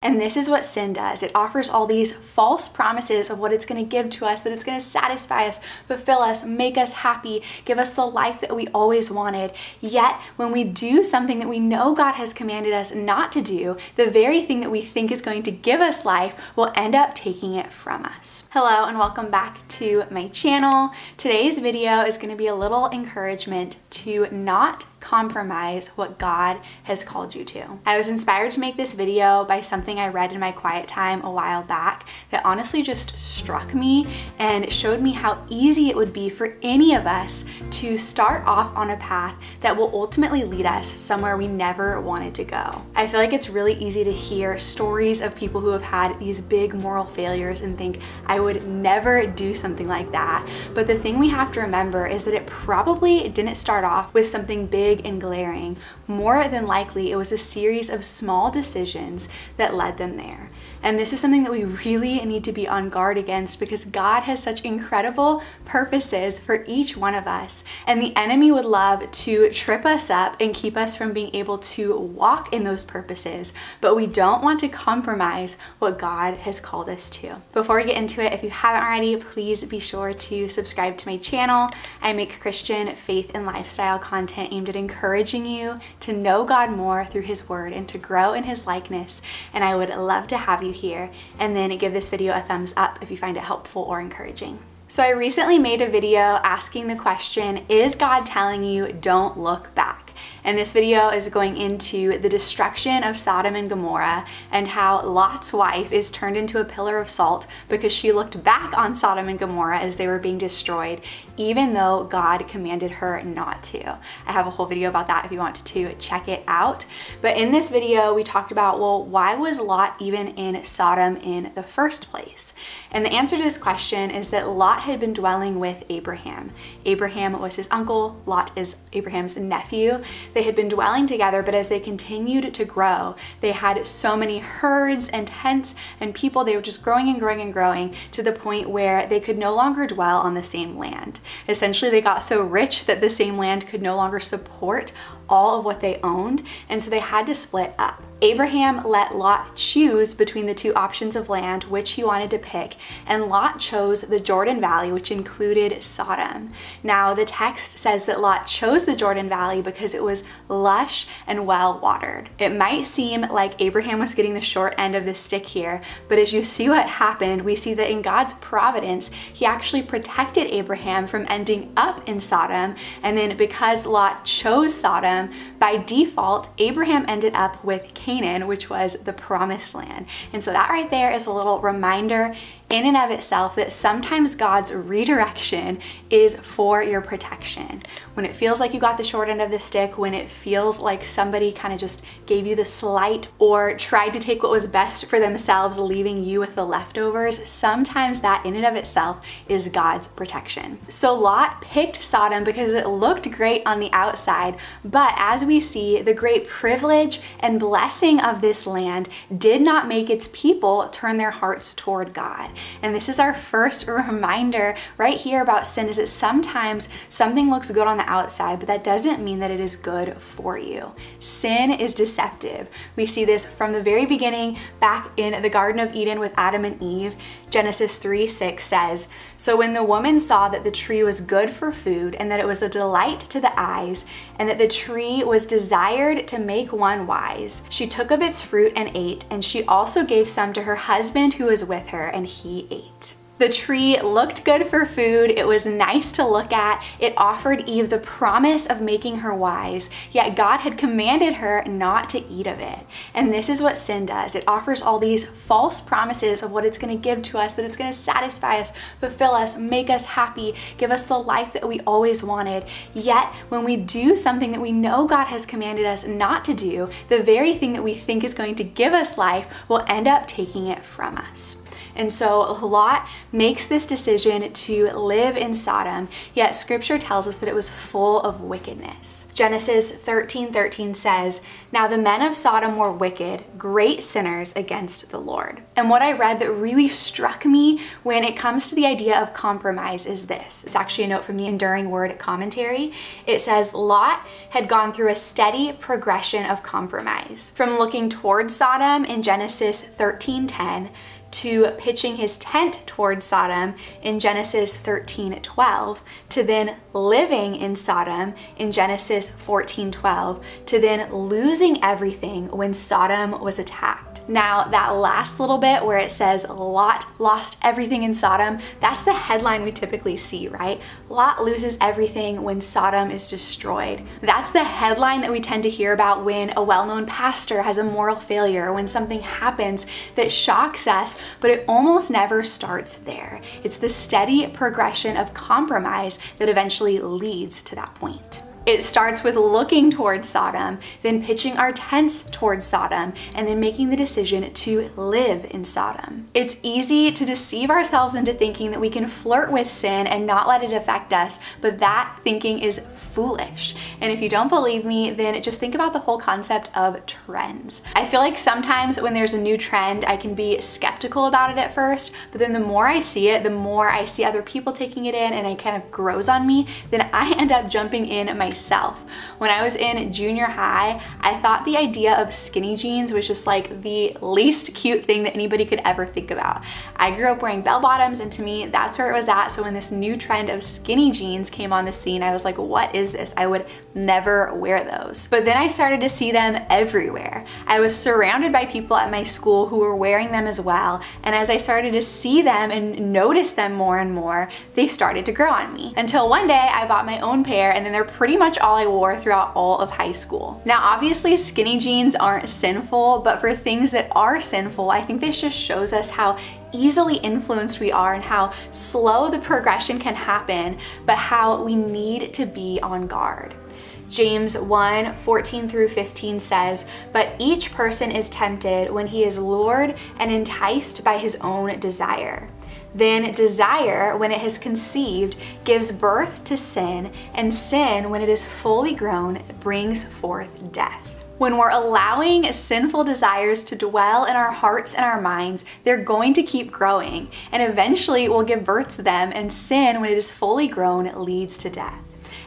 And this is what sin does. It offers all these false promises of what it's going to give to us, that it's going to satisfy us, fulfill us, make us happy, give us the life that we always wanted. Yet, when we do something that we know God has commanded us not to do, the very thing that we think is going to give us life will end up taking it from us. Hello, and welcome back to my channel. Today's video is going to be a little encouragement to not compromise what God has called you to. I was inspired to make this video by something I read in my quiet time a while back that honestly just struck me and showed me how easy it would be for any of us to start off on a path that will ultimately lead us somewhere we never wanted to go. I feel like it's really easy to hear stories of people who have had these big moral failures and think, I would never do something like that. But the thing we have to remember is that it probably didn't start off with something big and glaring. More than likely, it was a series of small decisions that led them there. And this is something that we really need to be on guard against because God has such incredible purposes for each one of us. And the enemy would love to trip us up and keep us from being able to walk in those purposes. But we don't want to compromise what God has called us to. Before we get into it, if you haven't already, please be sure to subscribe to my channel. I make Christian faith and lifestyle content aimed at encouraging you to know God more through His Word and to grow in His likeness. And I would love to have you here, and then give this video a thumbs up if you find it helpful or encouraging. So I recently made a video asking the question, is God telling you don't look back? And this video is going into the destruction of Sodom and Gomorrah and how Lot's wife is turned into a pillar of salt because she looked back on Sodom and Gomorrah as they were being destroyed, even though God commanded her not to. I have a whole video about that if you want to check it out. But in this video, we talked about, well, why was Lot even in Sodom in the first place? And the answer to this question is that Lot had been dwelling with Abraham. Abraham was his uncle, Lot is Abraham's nephew. They had been dwelling together, but as they continued to grow, they had so many herds and tents and people. They were just growing and growing and growing to the point where they could no longer dwell on the same land. Essentially, they got so rich that the same land could no longer support all of what they owned, and so they had to split up. Abraham let Lot choose between the two options of land which he wanted to pick, and Lot chose the Jordan Valley, which included Sodom. Now, the text says that Lot chose the Jordan Valley because it was lush and well watered. It might seem like Abraham was getting the short end of the stick here, but as you see what happened, we see that in God's providence, He actually protected Abraham from ending up in Sodom, and then because Lot chose Sodom, by default, Abraham ended up with Canaan, which was the promised land. And so that right there is a little reminder in and of itself that sometimes God's redirection is for your protection. When it feels like you got the short end of the stick, when it feels like somebody kind of just gave you the slight or tried to take what was best for themselves, leaving you with the leftovers, sometimes that in and of itself is God's protection. So Lot picked Sodom because it looked great on the outside, but as we see, the great privilege and blessing of this land did not make its people turn their hearts toward God. And this is our first reminder right here about sin, is that sometimes something looks good on the outside, but that doesn't mean that it is good for you. Sin is deceptive. We see this from the very beginning back in the Garden of Eden with Adam and Eve. Genesis 3:6 says, "So when the woman saw that the tree was good for food and that it was a delight to the eyes and that the tree was desired to make one wise, she took of its fruit and ate, and she also gave some to her husband who was with her, and he ate." The tree looked good for food. It was nice to look at. It offered Eve the promise of making her wise, yet God had commanded her not to eat of it. And this is what sin does. It offers all these false promises of what it's going to give to us, that it's going to satisfy us, fulfill us, make us happy, give us the life that we always wanted. Yet when we do something that we know God has commanded us not to do, the very thing that we think is going to give us life will end up taking it from us. And so Lot makes this decision to live in Sodom, yet scripture tells us that it was full of wickedness. Genesis 13:13 says, "Now the men of Sodom were wicked, great sinners against the Lord." And what I read that really struck me when it comes to the idea of compromise is this. It's actually a note from the Enduring Word commentary. It says, Lot had gone through a steady progression of compromise, from looking towards Sodom in Genesis 13:10 to pitching his tent towards Sodom in Genesis 13:12, to then living in Sodom in Genesis 14:12, to then losing everything when Sodom was attacked. Now, that last little bit where it says Lot lost everything in Sodom, that's the headline we typically see, right? Lot loses everything when Sodom is destroyed. That's the headline that we tend to hear about when a well-known pastor has a moral failure, when something happens that shocks us, but it almost never starts there. It's the steady progression of compromise that eventually leads to that point. It starts with looking towards Sodom, then pitching our tents towards Sodom, and then making the decision to live in Sodom. It's easy to deceive ourselves into thinking that we can flirt with sin and not let it affect us, but that thinking is foolish. And if you don't believe me, then just think about the whole concept of trends. I feel like sometimes when there's a new trend, I can be skeptical about it at first, but then the more I see it, the more I see other people taking it in and it kind of grows on me, then I end up jumping in myself. When I was in junior high, I thought the idea of skinny jeans was just like the least cute thing that anybody could ever think about. I grew up wearing bell bottoms, and to me, that's where it was at. So when this new trend of skinny jeans came on the scene, I was like, what is this? I would never wear those. But then I started to see them everywhere. I was surrounded by people at my school who were wearing them as well. And as I started to see them and notice them more and more, they started to grow on me. Until one day I bought my own pair, and then they're pretty much all I wore throughout all of high school. Now, obviously skinny jeans aren't sinful, but for things that are sinful, I think this just shows us how easily influenced we are and how slow the progression can happen, but how we need to be on guard. James 1:14-15 says, "But each person is tempted when he is lured and enticed by his own desire. Then desire, when it has conceived, gives birth to sin, and sin, when it is fully grown, brings forth death." When we're allowing sinful desires to dwell in our hearts and our minds, they're going to keep growing, and eventually we'll give birth to them, and sin, when it is fully grown, leads to death.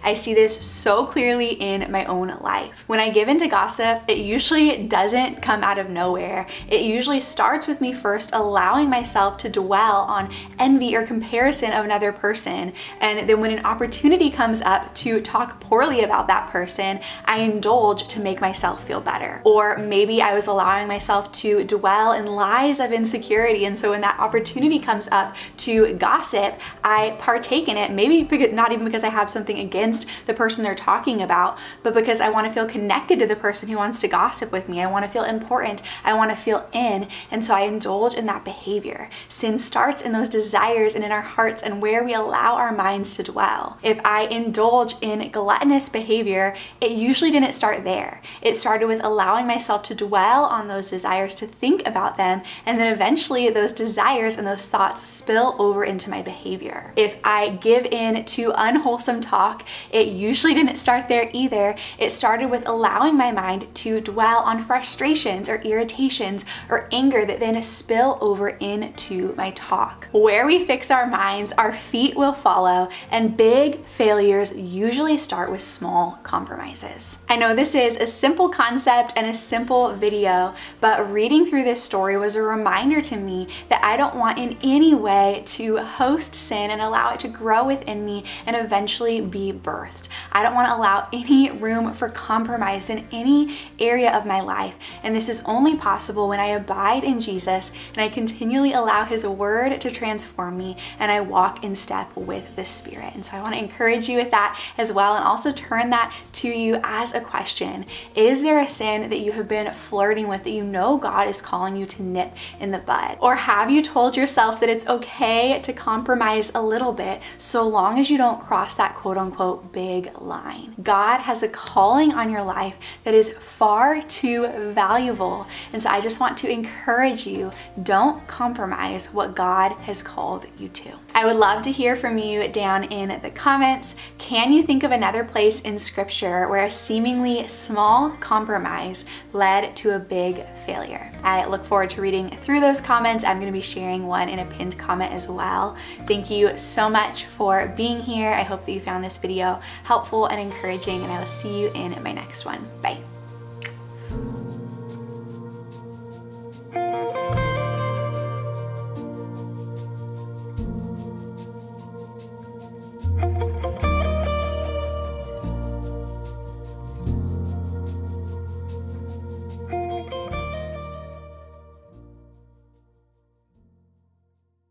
I see this so clearly in my own life. When I give into gossip, it usually doesn't come out of nowhere. It usually starts with me first allowing myself to dwell on envy or comparison of another person. And then when an opportunity comes up to talk poorly about that person, I indulge to make myself feel better. Or maybe I was allowing myself to dwell in lies of insecurity. And so when that opportunity comes up to gossip, I partake in it, maybe not even because I have something against the person they're talking about, but because I want to feel connected to the person who wants to gossip with me. I want to feel important. I want to feel in. And so I indulge in that behavior. Sin starts in those desires and in our hearts and where we allow our minds to dwell. If I indulge in gluttonous behavior, it usually didn't start there. It started with allowing myself to dwell on those desires, to think about them, and then eventually those desires and those thoughts spill over into my behavior. If I give in to unwholesome talk, it usually didn't start there either. It started with allowing my mind to dwell on frustrations or irritations or anger that then spill over into my talk. Where we fix our minds, our feet will follow, and big failures usually start with small compromises. I know this is a simple concept and a simple video, but reading through this story was a reminder to me that I don't want in any way to host sin and allow it to grow within me and eventually be birthed. I don't want to allow any room for compromise in any area of my life. And this is only possible when I abide in Jesus and I continually allow His word to transform me and I walk in step with the Spirit. And so I want to encourage you with that as well, and also turn that to you as a question. Is there a sin that you have been flirting with that you know God is calling you to nip in the bud? Or have you told yourself that it's okay to compromise a little bit so long as you don't cross that quote unquote big line. God has a calling on your life that is far too valuable. And so I just want to encourage you, don't compromise what God has called you to. I would love to hear from you down in the comments. Can you think of another place in Scripture where a seemingly small compromise led to a big failure? I look forward to reading through those comments. I'm going to be sharing one in a pinned comment as well. Thank you so much for being here. I hope that you found this video helpful and encouraging, and I will see you in my next one. Bye.